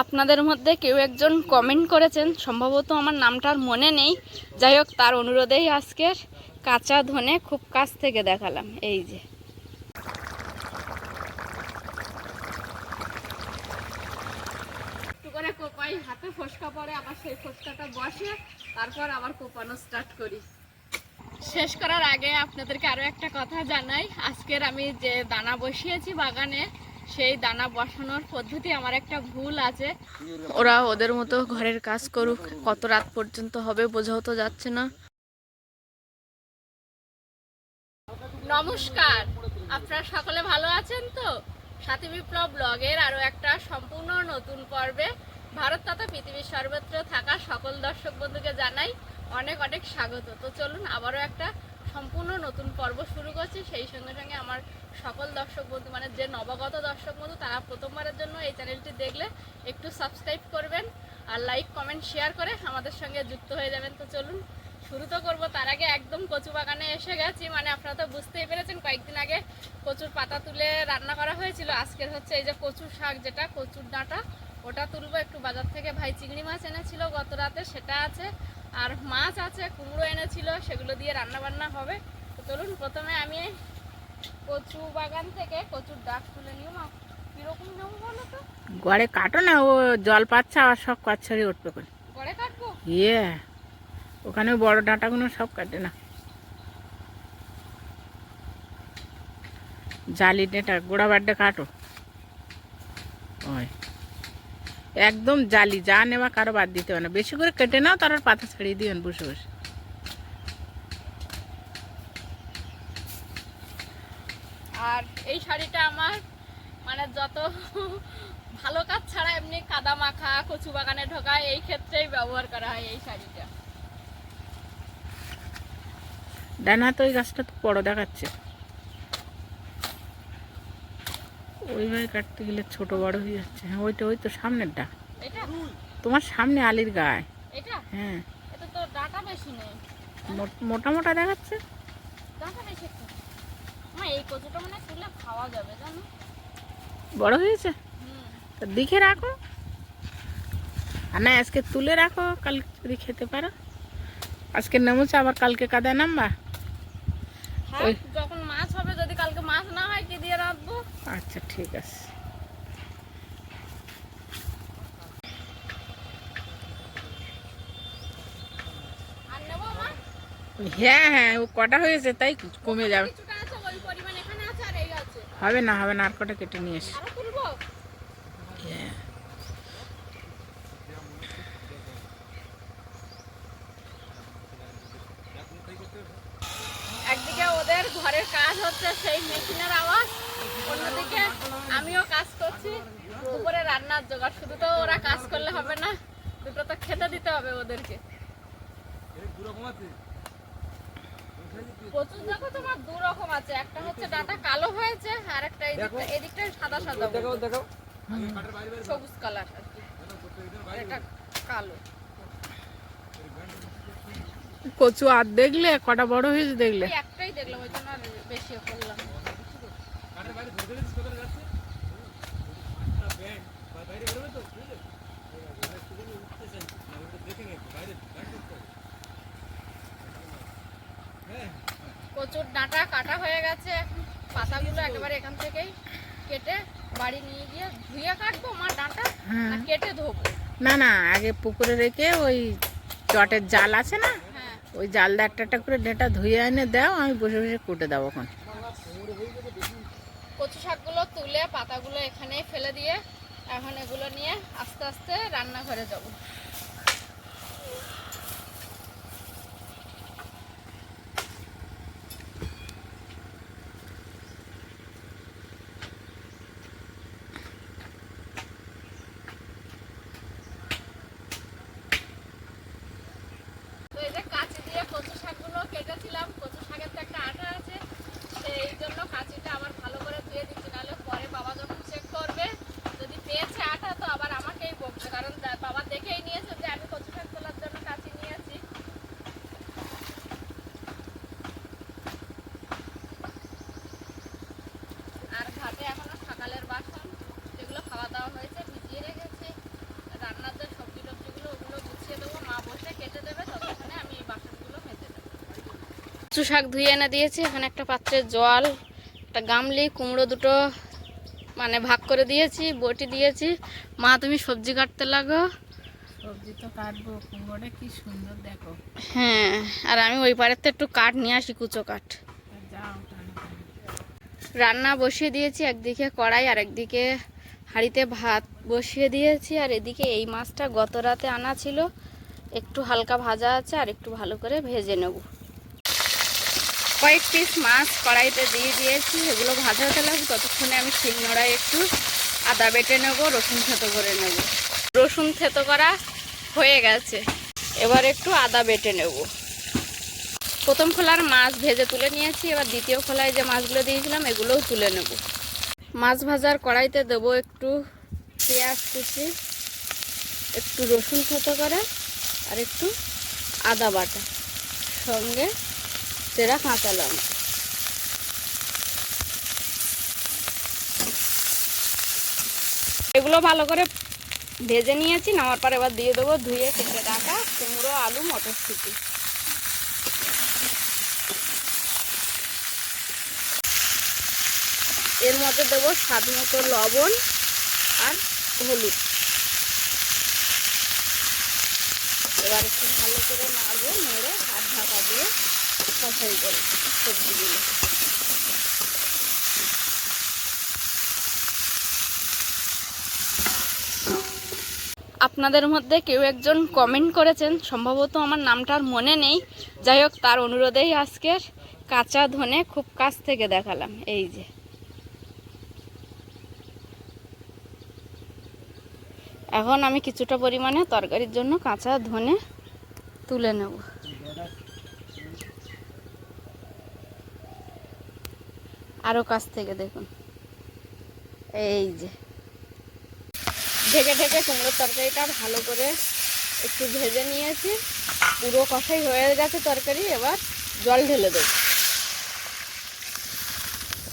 আপনাদের মধ্যে কেউ একজন কমেন্ট করেছেন, সম্ভবত আমার নামটার মনে নেই, যাই হোক তার অনুরোধেই আজকের কাঁচা ধনে খুব কাছ থেকে দেখালাম। এই যে একটু করে কোপাই, হাতে ফোসকা পড়ে, আবার সেই ফোসকাটা বসে, তারপর আবার কোপানো স্টার্ট করি। শেষ করার আগে আপনাদেরকে আরো একটা কথা জানাই, আজকের আমি যে দানা বসিয়েছি বাগানে, সেই দানা বসানোর পদ্ধতি আমার একটা ভুল আছে। ওরা ওদের মতো ঘরের কাজ করুক, কত রাত পর্যন্ত হবে বোঝাও তো যাচ্ছে না। নমস্কার, আপনারা সকলে ভালো আছেন তো? সাথী বিপ্লব ব্লগের আরো একটা সম্পূর্ণ নতুন পর্বে ভারত তথা পৃথিবীর সর্বত্র থাকা সকল দর্শক বন্ধুকে জানাই অনেক অনেক স্বাগত। তো চলুন আবারও একটা সম্পূর্ণ নতুন পর্ব শুরু করছি। সেই সঙ্গে সঙ্গে আমার সকল দর্শক বন্ধু, মানে যে নবাগত দর্শক বন্ধু, তারা প্রথমবারের জন্য এই চ্যানেলটি দেখলে একটু সাবস্ক্রাইব করবেন আর লাইক কমেন্ট শেয়ার করে আমাদের সঙ্গে যুক্ত হয়ে যাবেন। তো চলুন শুরু তো করবো, তার আগে একদম কচু বাগানে এসে গেছি। মানে আপনারা তো বুঝতেই পেরেছেন, কয়েকদিন আগে কচুর পাতা তুলে রান্না করা হয়েছিল। আজকের হচ্ছে এই যে কচুর শাক, যেটা কচুর ডাঁটা, ওটা তুলবো। একটু বাজার থেকে ভাই চিংড়ি মাছ এনেছিল গত রাতে, সেটা আছে, আর মাছ আছে, কুমড়ো এনেছিল, সেগুলো দিয়ে রান্না বান্না হবে। তো চলুন প্রথমে আমি কচু বাগান থেকে কচুর ডাঁট তুলে নিও। মা কিরকম নেবো বলো তো? গড়ে কাটো না, ও জল পাচ্ছে আর সব কাছারি উঠবে করে। গড়ে কাটবো? ইয়ে, ওখানে বড় ডাঁটাগুলো সব কাটে না, জালি ডেটা গোড়া বাড্ডে কাটো। ওই একদম জালি, যা নেওয়া কারো বাদ দিতে হবে না, বেশি করে কেটে নাও, তার পাতা ছাড়িয়ে দিবেন বসে বসে। আর এই শাড়িটা আমার মানে যত ভালো কাজ ছাড়া এমনি কাদা মাখা, কচু বাগানে ঢোকা, এই ক্ষেত্রেই ব্যবহার করা হয় এই শাড়িটা। ডান হাতে ওই গাছটা তো বড় দেখাচ্ছে, ওইভাবে কাটতে গেলে ছোট বড় হয়ে যাচ্ছে। হ্যাঁ ওইটা, ওই তো সামনেরটা, এটা তোমার সামনে আলির গায়ে। এটা হ্যাঁ, এটা তো ডাটা বেশি নেই, মোটা মোটা দেখাচ্ছে। ডাটা বেশি একটু। মা এই কচুটা মানে তুলে খাওয়া যাবে জানো? বড় হয়েছে তো দেখে রাখো, আর না আজকে তুলে রাখো, কালকে যদি খেতে পারো। আজকে নেমুছে, আবার কালকে কাদায় নামবা। হ্যাঁ, যখন মাছ হবে, যদি কালকে মাছ না হয় কি দিয়ে রাখবো? আচ্ছা ঠিক আছে। আর নেবো মা? হ্যাঁ হ্যাঁ, ও কটা হয়েছে তাই কমে যাবে। কিছুটা আছে, ওই পরিমাণ এখানে আছে, আর এই আছে। হবে না হবে না, আর কটা কেটে নিয়ে এসে। আরো তুলবো? হ্যাঁ, একদিকে ওদের ঘরের কাজ হচ্ছে, সেই মেশিনের আওয়াজ, অন্যদিকে আমিও কাজ করছি, দুপুরে রান্নার জোগাড়। শুধু তো ওরা কাজ করলে হবে না, দুটো তো খেতে দিতে হবে ওদেরকে। কচুর দেখো তোমার দু রকম আছে, একটা হচ্ছে ডাটা কালো হয়েছে, আর একটা এদিকটা সাদা সাদা, সবুজ কালার আর কি, এটা কালো। কচু আর দেখলে কটা বড় হয়েছে দেখলে? একটাই দেখলাম, ওই জন্য আর বেশি করলাম। কচুর ডাঁটা কাটা হয়ে গেছে, এখন পাতাগুলো একেবারে এখান থেকেই কেটে বাড়ি নিয়ে গিয়ে ধুয়ে কাটবো মা ডাঁটা, না কেটে ধোবো? না না, আগে পুকুরে রেখে ওই চটের জাল আছে না, হ্যাঁ, ওই জাল দিয়ে একটা একটা করে ডেটা ধুয়ে এনে দাও, আমি বসে বসে কুটে দেবো। এখন কচু শাকগুলো তুলে পাতাগুলো এখানেই ফেলে দিয়ে এখন এগুলো নিয়ে আস্তে আস্তে রান্নাঘরে যাব। তো এই যে কাঁচি দিয়ে কচু শাকগুলো কেটেছিলাম, কচু শাকের তো একটা আঠা আছে, সেই জন্য কাঁচিটা আবার ভালো করে ধুয়ে দিচ্ছি, নাহলে পরে বাবা যখন চেক করবে যদি পেয়েছে আঠা, তো আবার আমাকেই বকবে, কারণ বাবা দেখেই নিয়ে কচু শাক ধুয়ে এনে দিয়েছি। এখানে একটা পাত্রে জল, একটা গামলি, কুমড়ো দুটো মানে ভাগ করে দিয়েছি, বটি দিয়েছি। মা তুমি সবজি কাটতে লাগো। সবজি তো কাটবো, কুমড়োটা কি সুন্দর দেখো। হ্যাঁ, আর আমি ওই পাড়ের তো একটু কাঠ নিয়ে আসি, কুচো কাঠ। যাও, রান্না বসিয়ে দিয়েছি, একদিকে কড়াই আর একদিকে হাঁড়িতে ভাত বসিয়ে দিয়েছি। আর এদিকে এই মাছটা গত রাতে আনা ছিল, একটু হালকা ভাজা আছে, আর একটু ভালো করে ভেজে নেব। কয়েক পিস মাছ কড়াইতে দিয়ে দিয়েছি, এগুলো ভাজা হতে লাগবে। ততক্ষণে আমি শিলনোড়ায় একটু আদা বেটে নেব, রসুন থেতো করে নেব। রসুন থেতো করা হয়ে গেছে, এবার একটু আদা বেটে নেব। প্রথম খোলার মাছ ভেজে তুলে নিয়েছি, এবার দ্বিতীয় খোলায় যে মাছগুলো দিয়েছিলাম এগুলোও তুলে নেব। মাছ ভাজার কড়াইতে দেবো একটু পেঁয়াজ কুচি, একটু রসুন থেতো করা, আর একটু আদা বাটা, সঙ্গে চেরা কাঁচা লঙ্কা। এগুলো ভালো করে ভেজে নিয়েছি। নামার পর এবার দিয়ে দেবো ধুয়ে কেটে রাখা কুমড়ো, আলু, মটরশুঁটি। এর মধ্যে দেবো স্বাদ মতো লবণ আর হলুদ। এবার একটু ভালো করে নাড়বো, নেড়ে হাত ঢাকা দিয়ে কষাই করে সবজিগুলো। আপনাদের মধ্যে কেউ একজন কমেন্ট করেছেন, সম্ভবত আমার নামটা আর মনে নেই, যাই হোক তার অনুরোধেই আজকের কাঁচা ধনে খুব কাছ থেকে দেখালাম। এই যে এখন আমি কিছুটা পরিমাণে তরকারির জন্য কাঁচা ধনে তুলে নেব। আরও কাছ থেকে দেখুন, এই যে ঢেকে ঢেকে কুমড়োর তরকারিটা ভালো করে একটু ভেজে নিয়েছি, পুরো কষাই হয়ে গেছে তরকারি। এবার জল ঢেলে দেব।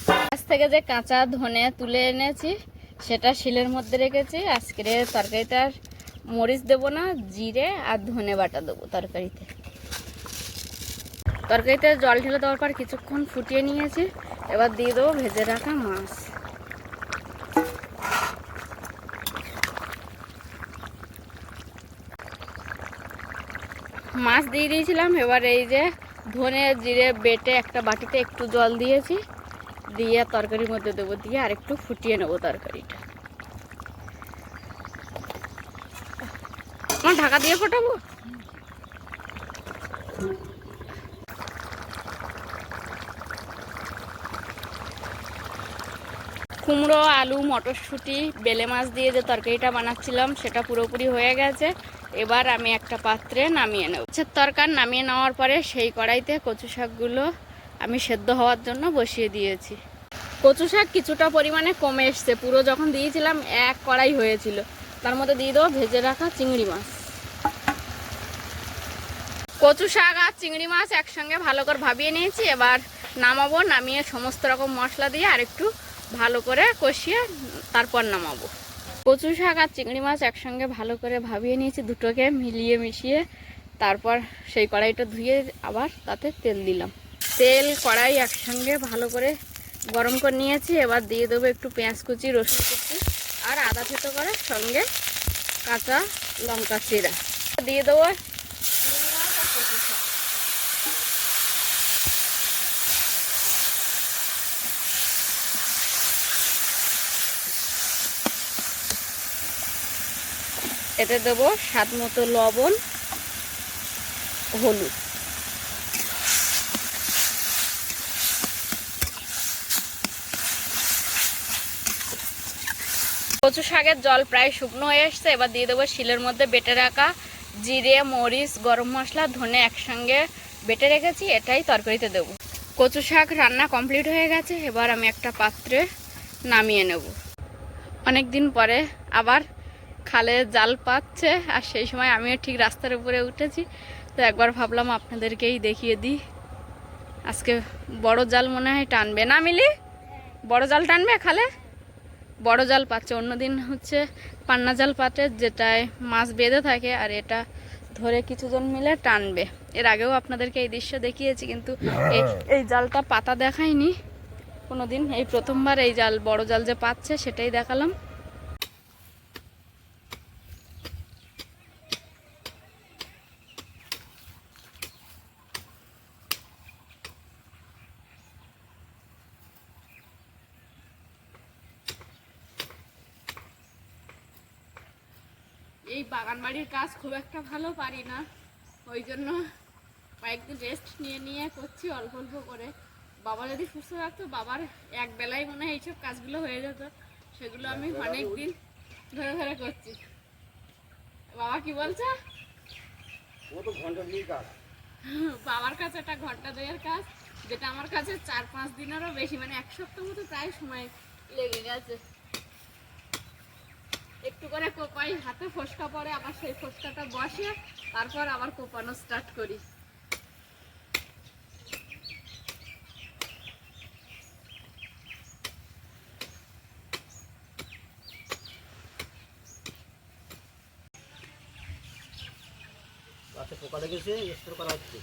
গাছ থেকে যে কাঁচা ধনে তুলে এনেছি সেটা শিলের মধ্যে রেখেছি। আজকের তরকারিতে আর মরিচ দেবো না, জিরে আর ধনে বাটা দেবো তরকারিতে। তরকারিতে জল ঢেলে দেওয়ার পর কিছুক্ষণ ফুটিয়ে নিয়েছি, এবার দিয়ে দেবো ভেজে রাখা মাছ। মাছ দিয়ে দিয়েছিলাম, এবার এই যে ধনে জিরে বেটে একটা বাটিতে একটু জল দিয়েছি, দিয়ে তরকারির মধ্যে দেবো, দিয়ে আর একটু ফুটিয়ে নেবো তরকারিটা। আমার ঢাকা দিয়ে ফোটাবো। কুমড়ো, আলু, মটরশুঁটি, বেলে মাছ দিয়ে যে তরকারিটা বানাচ্ছিলাম সেটা পুরোপুরি হয়ে গেছে। এবার আমি একটা পাত্রে নামিয়ে নেব। তরকারি নামিয়ে নেওয়ার পরে সেই কড়াইতে কচু শাকগুলো আমি সেদ্ধ হওয়ার জন্য বসিয়ে দিয়েছি। কচু শাক কিছুটা পরিমাণে কমে এসছে, পুরো যখন দিয়েছিলাম এক কড়াই হয়েছিল। তার মধ্যে দিয়ে দেবো ভেজে রাখা চিংড়ি মাছ। কচু শাক আর চিংড়ি মাছ একসঙ্গে ভালো করে ভাবিয়ে নিয়েছি, এবার নামাবো। নামিয়ে সমস্ত রকম মশলা দিয়ে আর একটু ভালো করে কষিয়ে তারপর নামাবো। কচু শাক আর চিংড়ি মাছ একসঙ্গে ভালো করে ভাবিয়ে নিয়েছি, দুটোকে মিলিয়ে মিশিয়ে তারপর সেই কড়াইটা ধুয়ে আবার তাতে তেল দিলাম। তেল কড়াই একসঙ্গে ভালো করে গরম করে নিয়েছি। এবার দিয়ে দেবো একটু পেঁয়াজ কুচি, রসুন কুচি আর আদা থেতো করে, সঙ্গে কাঁচা লঙ্কা চিরা দিয়ে দেবো। চিংড়ি মাছ আর কচু শাক এতে দেবো স্বাদ মতো লবণ, হলুদ। কচু শাকের জল প্রায় শুকনো হয়ে এসছে, এবার দিয়ে দেবো শিলের মধ্যে বেটে রাখা জিরে, মরিচ, গরম মশলা, ধনে একসঙ্গে বেটে রেখেছি, এটাই তরকারিতে দেবো। কচু শাক রান্না কমপ্লিট হয়ে গেছে, এবার আমি একটা পাত্রে নামিয়ে নেব। অনেক দিন পরে আবার খালে জাল পাচ্ছে, আর সেই সময় আমিও ঠিক রাস্তার উপরে উঠেছি, তো একবার ভাবলাম আপনাদেরকেই দেখিয়ে দিই। আজকে বড় জাল মনে হয় টানবে না মিলি? বড় জাল টানবে খালে, বড় জাল পাচ্ছে। অন্যদিন হচ্ছে পান্না জাল পাতে, যেটায় মাছ বেঁধে থাকে, আর এটা ধরে কিছুজন মিলে টানবে। এর আগেও আপনাদেরকে এই দৃশ্য দেখিয়েছি, কিন্তু এই এই জালটা পাতা দেখাইনি কোনোদিন। এই প্রথমবার এই জাল, বড় জাল যে পাচ্ছে সেটাই দেখালাম। এই বাগান বাড়ির কাজ খুব একটা ভালো পারি না, ওই জন্য কয়েকদিন রেস্ট নিয়ে নিয়ে করছি অল্প অল্প করে। বাবা যদি সুস্থ থাকতো, বাবার এক বেলায় মনে হয় এইসব কাজগুলো হয়ে যেত, সেগুলো আমি অনেক দিন ধরে ধরে করছি। বাবা কি বলছে? বাবার কাছে একটা ঘন্টা দুয়ের কাজ, যেটা আমার কাছে 4-5 দিনেরও বেশি, মানে 1 সপ্তাহ মতো প্রায় সময় লেগে গেছে। একটু করে কোপাই, হাতে ফোসকা পড়ে, আবার সেই ফোসকাটা বসে, তারপর আবার কোপানো স্টার্ট করি। গাছে পোকা লেগেছে, স্প্রে করা হচ্ছে।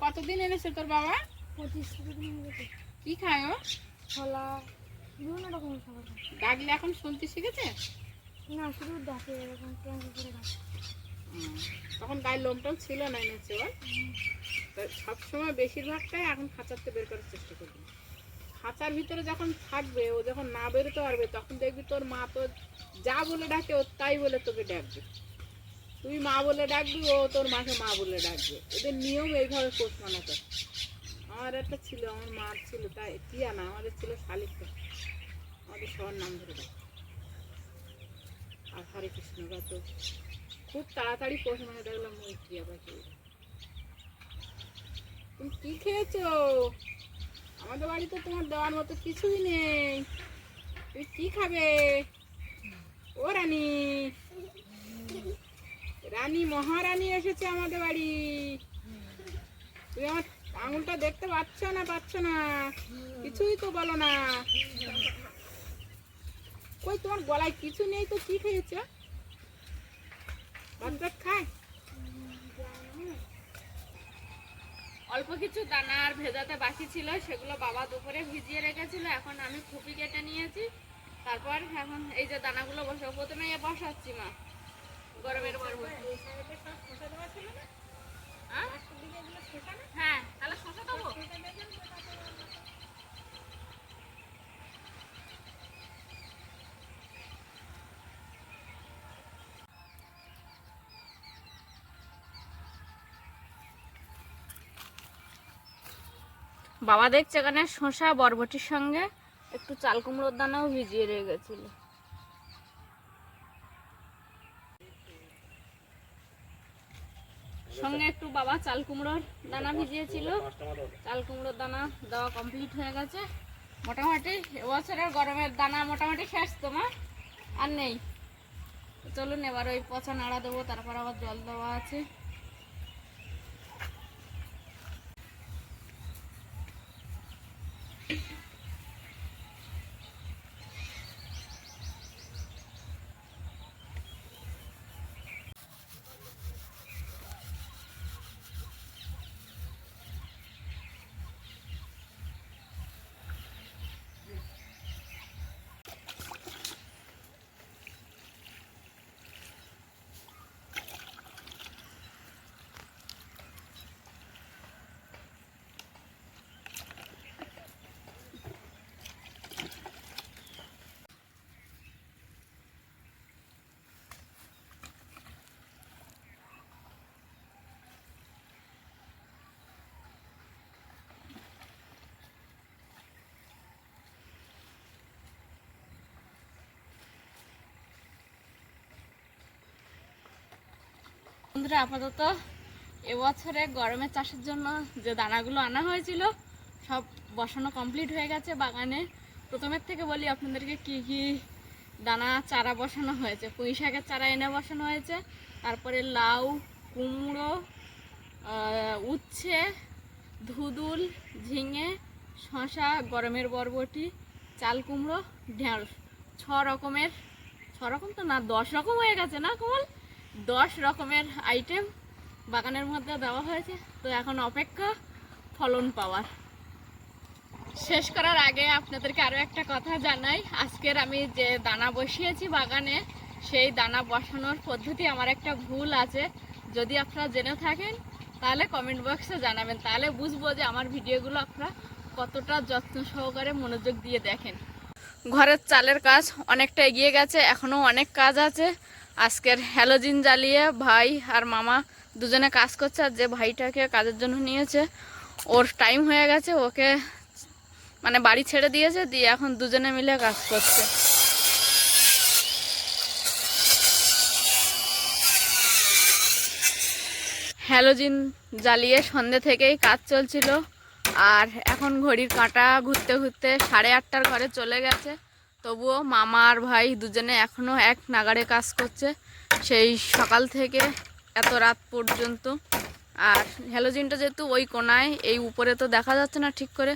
কতদিন এনেছে তোর বাবা? 25 দিন হয়ে গেছে। কি খায় ও? ছোলা, বিভিন্ন রকমের খাবার খায়। ডাকলে এখন শুনতে শিখেছে? না, শুধু ডাকে, এরকম ট্যাঙ্কি করে ডাকে। তখন গায়ের লোমটাও ছিল না, এনেছে ওর। সবসময় বেশিরভাগটাই এখন খাঁচাতে বের করার চেষ্টা করবে। খাঁচার ভিতরে যখন থাকবে, ও যখন না বেরোতে পারবে, তখন দেখবি তোর মা তো যা বলে ডাকে ও তাই বলে তোকে ডাকবে। তুই মা বলে ডাকবি, ও তোর মাকে মা বলে ডাকবে। এদের নিয়ম এইভাবে পোষ মানাতে। আমার একটা ছিল, আমার মার ছিল, তাই টিয়া না, আমাদের ছিল শালিকা। আমাদের সবার নাম ধরে ডাক। আর হরে কৃষ্ণ তো খুব তাড়াতাড়ি পোষ মানে দেখলাম ওই টিয়া পাখি। তুমি কি খেয়েছো? আমাদের বাড়িতে তোমার দেওয়ার মতো কিছুই নেই। তুমি কি খাবে? ও রানী, রানী মহারানী এসেছে আমাদের বাড়ি। তুমি আমার আঙুলটা দেখতে পাচ্ছ না? পাচ্ছ না? কিছুই তো বলো না। কই তোমার গলায় কিছু নেই তো, কি খেয়েছ? ভাত ভাত খায়? অল্প কিছু দানা আর ভেজাতে বাকি ছিল, সেগুলো বাবা দুপুরে ভিজিয়ে রেখেছিল। এখন আমি খুপি কেটে নিয়েছি। তারপর এখন এই যে দানাগুলো বসাবো। প্রথমে বসাচ্ছি মা, গরমের উপর। হ্যাঁ, তাহলে শসা দেবো। বাবা দেখছে এখানে শসা বরবটির সঙ্গে একটু চাল কুমড়োর দানাও ভিজিয়ে রেখেছিল। সঙ্গে একটু বাবা চাল কুমড়োর দানা ভিজিয়েছিল। চাল কুমড়োর দানা দেওয়া কমপ্লিট হয়ে গেছে মোটামুটি। এবছরের গরমের দানা মোটামুটি শেষ, তোমার আর নেই। চলুন এবার ওই পচা নাড়া দেবো, তারপর আবার জল দেওয়া আছে। বন্ধুরা আপাতত এবছরে গরমের চাষের জন্য যে দানাগুলো আনা হয়েছিল সব বসানো কমপ্লিট হয়ে গেছে বাগানে। প্রথমের থেকে বলি আপনাদেরকে কি কি দানা চারা বসানো হয়েছে। পুঁই শাকের চারা এনে বসানো হয়েছে, তারপরে লাউ, কুমড়ো, উচ্ছে, ধুদুল, ঝিঙে, শসা, গরমের বরবটি, চাল কুমড়ো, ঢেঁড়স, 6 রকম তো না 10 রকম হয়ে গেছে না কমল, 10 রকমের আইটেম বাগানের মধ্যে দেওয়া হয়েছে। তো এখন অপেক্ষা ফলন পাওয়ার। শেষ করার আগে আপনাদেরকে আরও একটা কথা জানাই, আজকের আমি যে দানা বসিয়েছি বাগানে সেই দানা বসানোর পদ্ধতি আমার একটা ভুল আছে। যদি আপনারা জেনে থাকেন তাহলে কমেন্ট বক্সে জানাবেন, তাহলে বুঝবো যে আমার ভিডিওগুলো আপনারা কতটা যত্ন সহকারে মনোযোগ দিয়ে দেখেন। ঘরের চালের কাজ অনেকটা এগিয়ে গেছে, এখনও অনেক কাজ আছে। আজকের হ্যালোজিন জ্বালিয়ে ভাই আর মামা দুজনে কাজ করছে, আর যে ভাইটাকে কাজের জন্য নিয়েছে ওর টাইম হয়ে গেছে, ওকে মানে বাড়ি ছেড়ে দিয়েছে, দিয়ে এখন দুজনে মিলে কাজ করছে। হ্যালোজিন জ্বালিয়ে সন্ধ্যে থেকেই কাজ চলছিল, আর এখন ঘড়ির কাঁটা ঘুরতে ঘুরতে 8:30টার ঘরে চলে গেছে। তবুও মামা আর ভাই দুজনে এখনও এক নাগাড়ে কাজ করছে, সেই সকাল থেকে এত রাত পর্যন্ত। আর হ্যালোজিনটা যেহেতু ওই কোনায়, এই উপরে তো দেখা যাচ্ছে না ঠিক করে,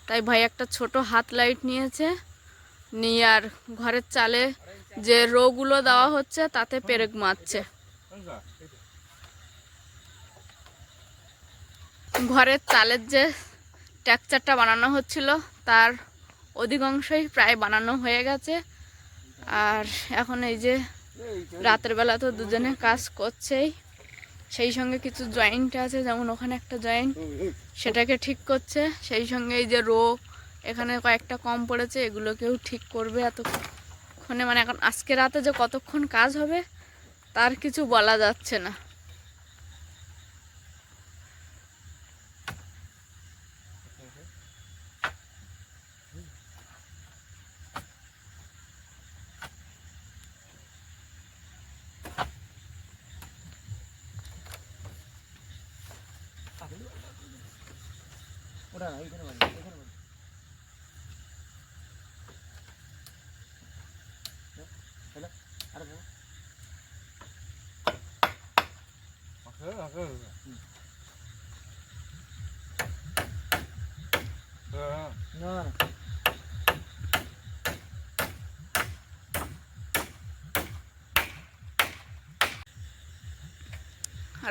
তাই ভাই একটা ছোট হাত লাইট নিয়েছে, নিয়ে আর ঘরের চালে যে রোগুলো দেওয়া হচ্ছে তাতে পেরেক মারছে। ঘরের চালের যে টেক্সচারটা বানানো হচ্ছিল তার অধিকাংশই প্রায় বানানো হয়ে গেছে। আর এখন এই যে রাতের বেলা তো দুজনে কাজ করছেই, সেই সঙ্গে কিছু জয়েন্ট আছে, যেমন ওখানে একটা জয়েন্ট সেটাকে ঠিক করছে, সেই সঙ্গে এই যে রো এখানে কয়েকটা কম পড়েছে এগুলোকেও ঠিক করবে এতক্ষণে। মানে এখন আজকে রাতে যে কতক্ষণ কাজ হবে তার কিছু বলা যাচ্ছে না। ওটা না এখানে বাড়ি, এখানে বাড়ি। হ্যালো আরে বাবা না না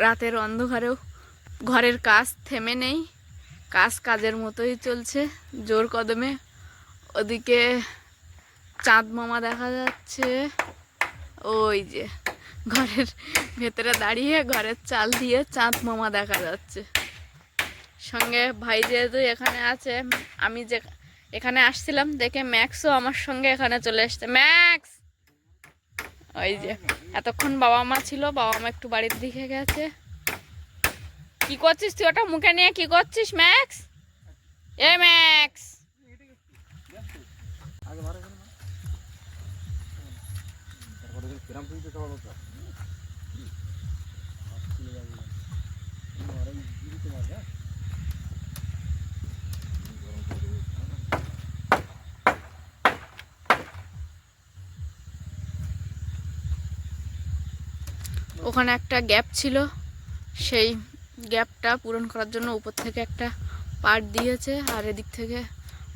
রাতের অন্ধকারেও ঘরের কাজ থেমে নেই, কাজ কাজের মতোই চলছে জোর কদমে। ওদিকে চাঁদ মামা দেখা যাচ্ছে, ওই যে ঘরের ভেতরে দাঁড়িয়ে ঘরের চাল দিয়ে চাঁদ মামা দেখা যাচ্ছে। সঙ্গে ভাই যেহেতু এখানে আছে, আমি যে এখানে আসছিলাম দেখে ম্যাক্সও আমার সঙ্গে এখানে চলে এসছে। ম্যাক্স ওই যে এতক্ষণ বাবা মা ছিল, বাবা মা একটু বাড়ির দিকে গেছে। কি করছিস তুই ওটা মুখে নিয়ে, কি করছিস ম্যাক্স? এ ম্যাক্স আগে মারো কেন তারপরে গ্রাম থেকে তো বলতো ওখানে একটা গ্যাপ ছিল, সেই গ্যাপটা পূরণ করার জন্য উপর থেকে একটা পাট দিয়েছে, আর এদিক থেকে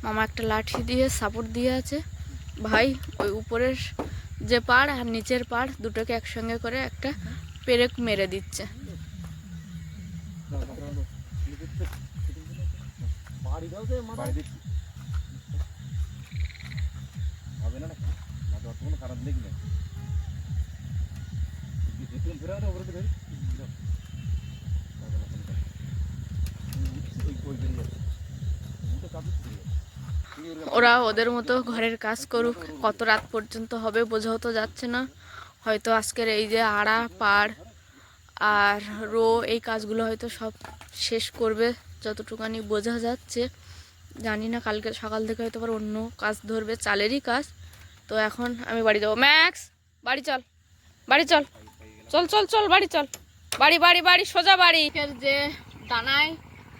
মামা একটা লাঠি দিয়ে সাপোর্ট দিয়ে আছে। ভাই ওই উপরের যে পাড় আর নিচের পাড় দুটোকে একসঙ্গে করে একটা পেরেক মেরে দিচ্ছে। বাড়ি দাও তো মাথায় দিচ্ছি হবে না নাকি না তো কোনো খারাপ দেখি না যেটুকু ফেরা না ওপরে ধরে ওরা ওদের মতো ঘরের কাজ করুক, কত রাত পর্যন্ত হবে বোঝাও তো যাচ্ছে না। হয়তো আজকের এই যে আড়া পাড় আর রো এই কাজগুলো হয়তো সব শেষ করবে যতটুকানি বোঝা যাচ্ছে। জানি না কালকে সকাল থেকে হয়তো আবার অন্য কাজ ধরবে, চালেরই কাজ। তো এখন আমি বাড়ি যাবো। ম্যাক্স বাড়ি চল, বাড়ি চল, চল চল চল বাড়ি চল। বাড়ি বাড়ি বাড়ি সোজা বাড়ি। যে দানায়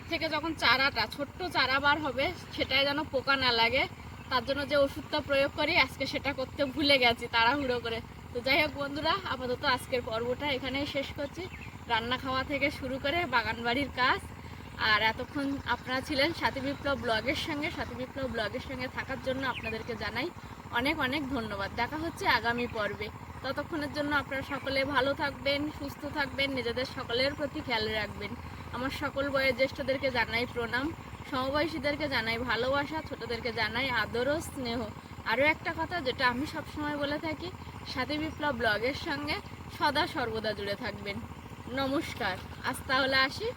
থেকে যখন চারাটা ছোট্ট চারা বার হবে সেটাই যেন পোকা না লাগে, তার জন্য যে ওষুধটা প্রয়োগ করি আজকে সেটা করতে ভুলে গেছি তাড়াহুড়ো করে। তো যাই হোক বন্ধুরা, আপাতত আজকের পর্বটা এখানেই শেষ করছি। রান্না খাওয়া থেকে শুরু করে বাগান বাড়ির কাজ। আর এতক্ষণ আপনারা ছিলেন সাথী বিপ্লব ব্লগের সঙ্গে। সাথী বিপ্লব ব্লগের সঙ্গে থাকার জন্য আপনাদেরকে জানাই অনেক অনেক ধন্যবাদ। দেখা হচ্ছে আগামী পর্বে। ততক্ষণের জন্য আপনারা সকলে ভালো থাকবেন, সুস্থ থাকবেন, নিজেদের সকলের প্রতি খেয়াল রাখবেন। আমার সকল বয়োজ্যেষ্ঠদেরকে জানাই প্রণাম, সমবয়সীদেরকে জানাই ভালোবাসা, ছোটদেরকে জানাই আদর ও স্নেহ। আরও একটা কথা যেটা আমি সবসময় বলে থাকি, সাথী বিপ্লব ব্লগের সঙ্গে সদা সর্বদা জুড়ে থাকবেন। নমস্কার, আজ তাহলে আসি।